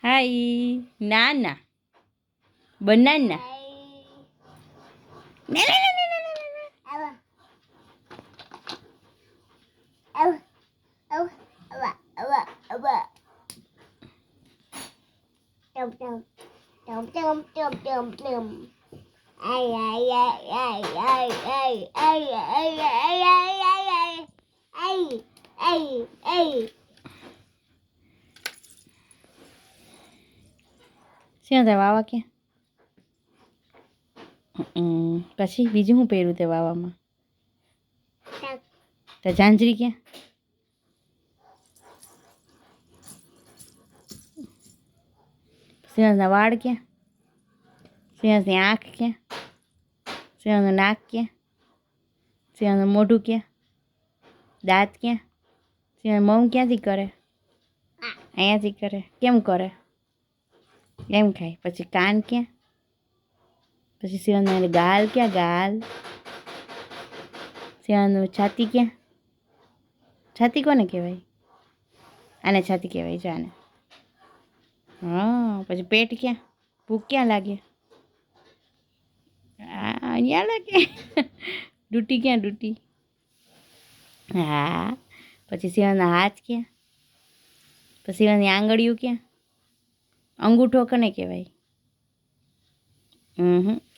હાય નાના બનાના શું થાય વાવા ક્યાં પછી બીજું શું પહેર્યું તે વાવામાં તો ઝાંઝરી ક્યાં સિંહના વાળ ક્યાં સિંહની આંખ ક્યાં સિંહનું નાક ક્યાં સિંહનું મોઢું ક્યાં દાંત ક્યાં સિંહ મમ ક્યાંથી કરે અહીંયાથી કરે કેમ કરે એમ ખાય પછી કાન ક્યાં પછી સિંહના ગાલ ક્યાં ગાલ સિંહનું છાતી ક્યાં છાતી કોને કહેવાય આને છાતી કહેવાય છે આને હા પછી પેટ ક્યાં ભૂખ ક્યાં લાગે હા અહીંયા લાગે ડૂટી ક્યાં ડૂટી હા પછી સિંહના હાથ ક્યાં પછી સિંહની આંગળીઓ ક્યાં અંગૂઠો કોને કહેવાય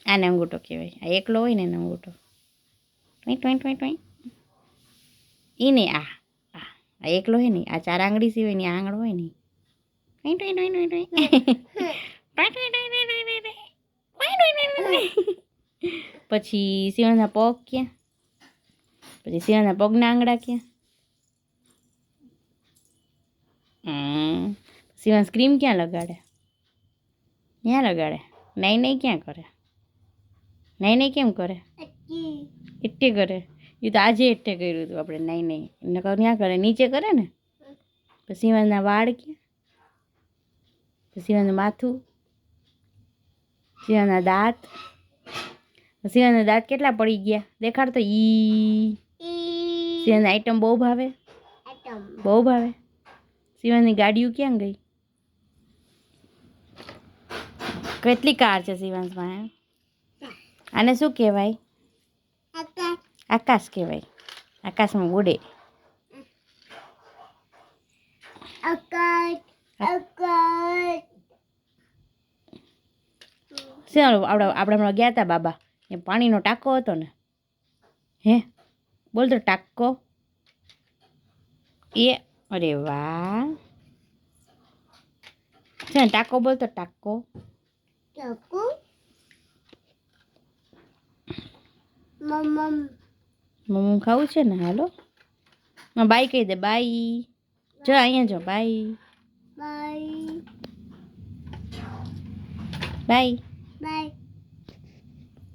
આને અંગૂઠો કહેવાય આ એકલો હોય ને એને અંગૂઠો ટોઈ ટોઈ ટોઈ ટોઈ એ નહીં આ એકલો હોય ને આ ચાર આંગળી સિવાય ની આંગળ હોય ને પછી સિંહના પગ ક્યાં પછી સિંહના પગના આંગળા ક્યાં સિંહ સ્ક્રીમ ક્યાં લગાડે ક્યાં લગાડે નહીં નહીં ક્યાં કરે નહીં નહીં કેમ કરે એટ્ટે કરે એ તો આજે એટ્ટે કર્યું હતું આપણે નહીં નહીં એને ક્યાં કરે નીચે કરે ને પછી સિંહના વાળ ક્યાં સિંહનું માથું સિંહના દાંત સિંહના દાંત કેટલા પડી ગયા દેખાડ તો ઈ સિંહની આઈટમ બહુ ભાવે સિંહની ગાડીઓ ક્યાં ગઈ કેટલી કાર છે સિંહમાં આને શું કહેવાય આકાશ કહેવાય આકાશમાં ઉડે આપણે હમણાં ગયા હતા બાબા એ પાણીનો ટાંકો હતો ને હે બોલ તો ટાંકો એ અરે વાહ છે ને ટાંકો બોલ તો ટાંકો મમ્મ ખાવું છે ને હાલો બાય કહી દે બાય જો અહીંયા જો બાય બાય